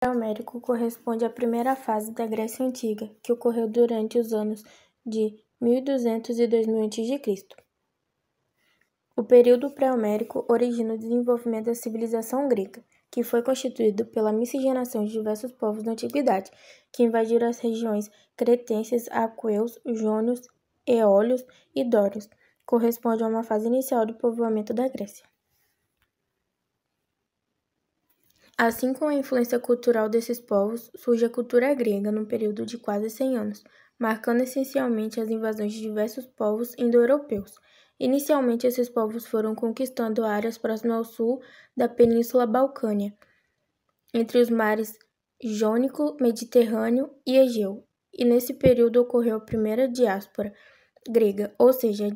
Pré-Homérico corresponde à primeira fase da Grécia Antiga, que ocorreu durante os anos de 1200 e 2000 a.C. O período pré-homérico origina o desenvolvimento da civilização grega, que foi constituído pela miscigenação de diversos povos da antiguidade, que invadiram as regiões cretenses, aqueus, jônios, eólios e dórios. Corresponde a uma fase inicial do povoamento da Grécia. Assim como a influência cultural desses povos, surge a cultura grega num período de quase 100 anos, marcando essencialmente as invasões de diversos povos indo-europeus. Inicialmente, esses povos foram conquistando áreas próximas ao sul da Península Balcânia, entre os mares Jônico, Mediterrâneo e Egeu, e nesse período ocorreu a primeira diáspora grega, ou seja,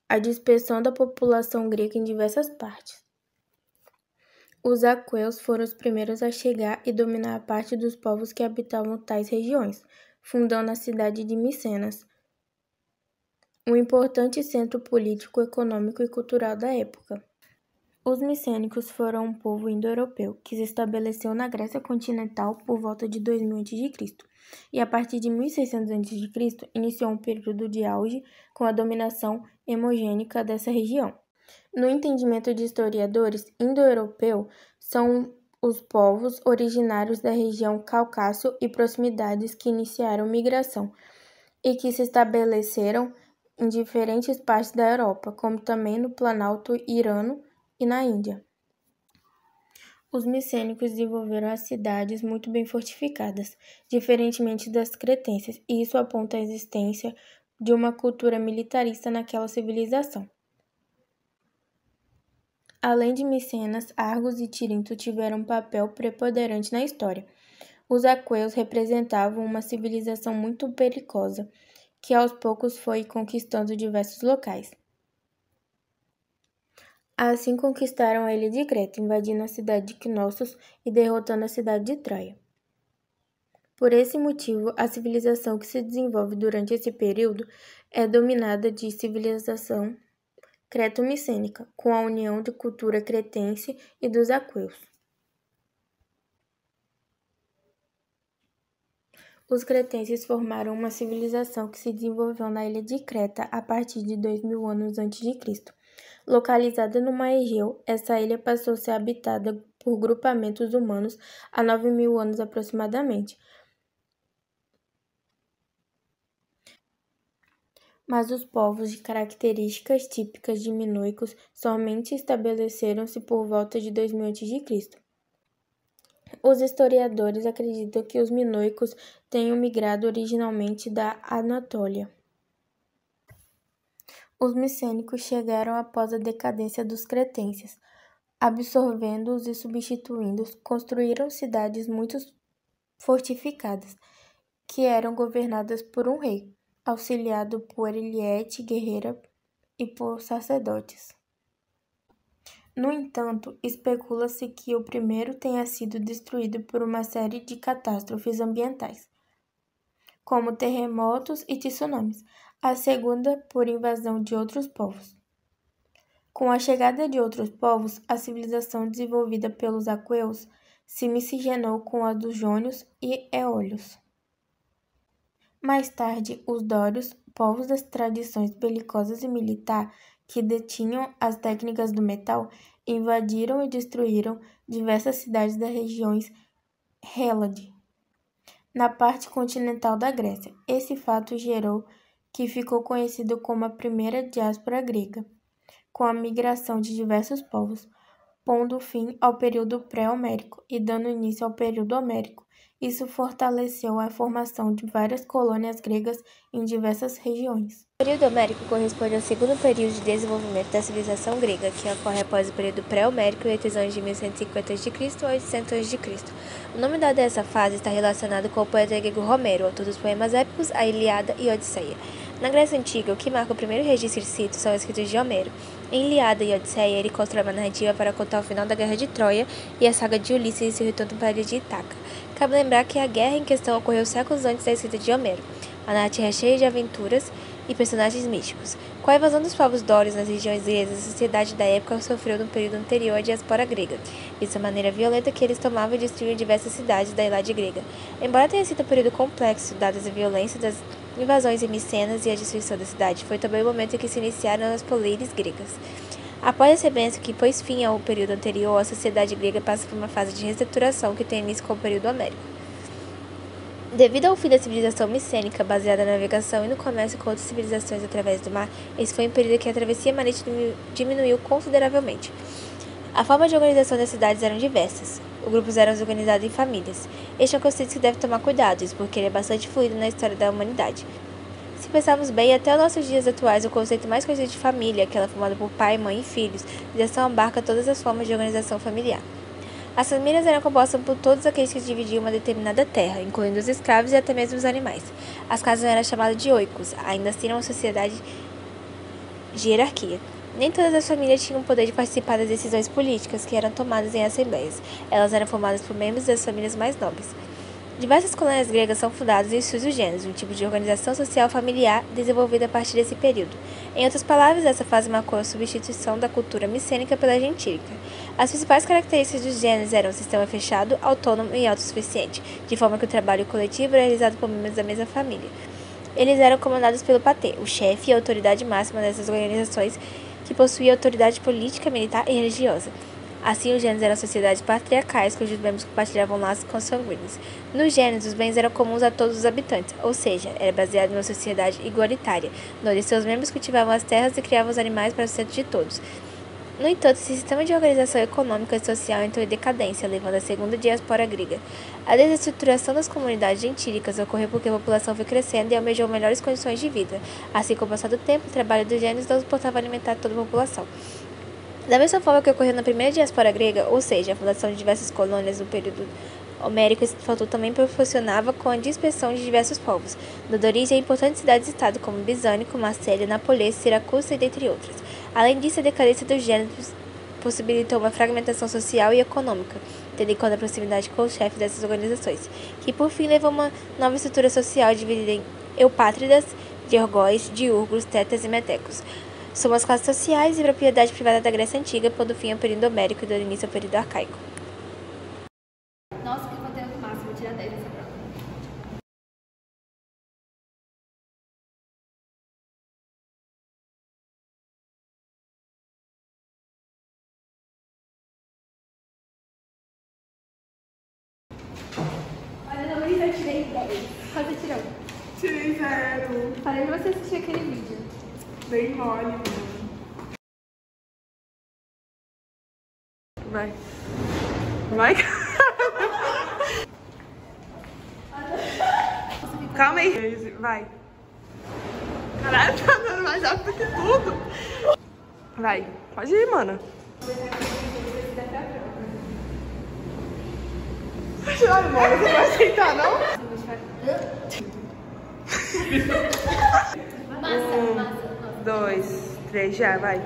a dispersão da população grega em diversas partes. Os aqueus foram os primeiros a chegar e dominar a parte dos povos que habitavam tais regiões, fundando a cidade de Micenas, um importante centro político, econômico e cultural da época. Os micênicos foram um povo indo-europeu que se estabeleceu na Grécia continental por volta de 2000 a.C. e a partir de 1600 a.C. iniciou um período de auge com a dominação hemogênica dessa região. No entendimento de historiadores, indo-europeu são os povos originários da região Cáucaso e proximidades que iniciaram migração e que se estabeleceram em diferentes partes da Europa, como também no Planalto Irano e na Índia. Os micênicos desenvolveram as cidades muito bem fortificadas, diferentemente das cretenses, e isso aponta a existência de uma cultura militarista naquela civilização. Além de Micenas, Argos e Tirinto tiveram um papel preponderante na história. Os aqueus representavam uma civilização muito belicosa, que aos poucos foi conquistando diversos locais. Assim conquistaram a ilha de Creta, invadindo a cidade de Knossos e derrotando a cidade de Troia. Por esse motivo, a civilização que se desenvolve durante esse período é dominada de civilização creto-micênica, com a união de cultura cretense e dos aqueus. Os cretenses formaram uma civilização que se desenvolveu na ilha de Creta a partir de 2000 anos antes de Cristo. Localizada no mar Egeu, essa ilha passou a ser habitada por grupamentos humanos há 9.000 anos aproximadamente. Mas os povos de características típicas de minoicos somente estabeleceram-se por volta de 2000 a.C. Os historiadores acreditam que os minoicos tenham migrado originalmente da Anatólia. Os micênicos chegaram após a decadência dos cretenses, absorvendo-os e substituindo-os, construíram cidades muito fortificadas, que eram governadas por um rei, auxiliado por eliete guerreira e por sacerdotes. No entanto, especula-se que o primeiro tenha sido destruído por uma série de catástrofes ambientais, como terremotos e tsunamis, a segunda por invasão de outros povos. Com a chegada de outros povos, a civilização desenvolvida pelos aqueus se miscigenou com a dos jônios e eólios. Mais tarde, os dórios, povos das tradições belicosas e militar que detinham as técnicas do metal, invadiram e destruíram diversas cidades das regiões Hélade, na parte continental da Grécia. Esse fato gerou que ficou conhecido como a primeira diáspora grega, com a migração de diversos povos, pondo fim ao período pré-homérico e dando início ao período homérico. Isso fortaleceu a formação de várias colônias gregas em diversas regiões. O período homérico corresponde ao segundo período de desenvolvimento da civilização grega, que ocorre após o período pré-homérico entre os anos de 1150 a.C. e 800 a.C. O nome dado a essa fase está relacionado com o poeta grego Homero, autor dos poemas épicos A Ilíada e Odisseia. Na Grécia Antiga, o que marca o primeiro registro escrito são os escritos de Homero. Em Ilíada e Odisseia, ele constrói uma narrativa para contar o final da Guerra de Troia e a saga de Ulisses e seu retorno para a ilha de Ítaca. Cabe lembrar que a guerra em questão ocorreu séculos antes da escrita de Homero. A narrativa é cheia de aventuras e personagens místicos. Com a invasão dos povos dórios nas regiões gregas, a sociedade da época sofreu no período anterior à diáspora grega, vista a maneira violenta que eles tomavam e destruíam diversas cidades da Idade Grega. Embora tenha sido um período complexo, dadas a violência das invasões em Micenas e a destruição da cidade, foi também o momento em que se iniciaram as poleiras gregas. Após essa bênção que pôs fim ao período anterior, a sociedade grega passa por uma fase de reestruturação que tem início com o período homérico. Devido ao fim da civilização micênica, baseada na navegação e no comércio com outras civilizações através do mar, esse foi um período que a travessia marítima diminuiu consideravelmente. A forma de organização das cidades eram diversas. Os grupos eram organizados em famílias. Este é um conceito que deve tomar cuidado, isso porque ele é bastante fluido na história da humanidade. Se pensarmos bem, até os nossos dias atuais, o conceito mais conhecido de família, aquela formada por pai, mãe e filhos, já abarca todas as formas de organização familiar. As famílias eram compostas por todos aqueles que dividiam uma determinada terra, incluindo os escravos e até mesmo os animais. As casas eram chamadas de oikos, ainda assim eram uma sociedade de hierarquia. Nem todas as famílias tinham o poder de participar das decisões políticas que eram tomadas em assembleias. Elas eram formadas por membros das famílias mais nobres. Diversas colônias gregas são fundadas em suzogêneros, um tipo de organização social familiar desenvolvida a partir desse período. Em outras palavras, essa fase marcou a substituição da cultura micênica pela gentílica. As principais características dos gêneros eram um sistema fechado, autônomo e autossuficiente, de forma que o trabalho coletivo era realizado por membros da mesma família. Eles eram comandados pelo patê, o chefe e a autoridade máxima dessas organizações, que possuía autoridade política, militar e religiosa. Assim, os gêneros eram sociedades patriarcais cujos membros compartilhavam laços consanguíneos. Nos gêneros, os bens eram comuns a todos os habitantes, ou seja, era baseado numa sociedade igualitária, onde seus membros cultivavam as terras e criavam os animais para o sustento de todos. No entanto, esse sistema de organização econômica e social entrou em decadência, levando à segunda diáspora grega. A desestruturação das comunidades gentílicas ocorreu porque a população foi crescendo e almejou melhores condições de vida. Assim, com o passar do tempo, o trabalho dos gêneros não suportava alimentar toda a população. Da mesma forma que ocorreu na primeira diáspora grega, ou seja, a fundação de diversas colônias no período homérico, esse fator também proporcionava com a dispersão de diversos povos, dando origem a importantes cidades-estado como Bisânico, Massélia, Napolés, Siracusa e dentre outras. Além disso, a decadência dos gêneros possibilitou uma fragmentação social e econômica, tendo em conta a proximidade com os chefes dessas organizações, que por fim levou a uma nova estrutura social dividida em eupátridas, diorgóis, diurgos, tetas e metecos. São as classes sociais e propriedade privada da Grécia Antiga, pondo fim ao período homérico e dando início ao período arcaico. Nossa, que conteúdo massa, vou tirar 10 dessa prova. Olha, Luiz, eu tirei 10. Quanto tirou? Tirei 0. Falei pra você assistir aquele vídeo. Bem mole, mano. Vai. Vai. Calma aí. Vai. Caralho, tá dando mais rápido que tudo. Vai. Pode ir, mano. Ai, mano, você vai aceitar, não? Massa, massa. 1, 2, 3, já, vai.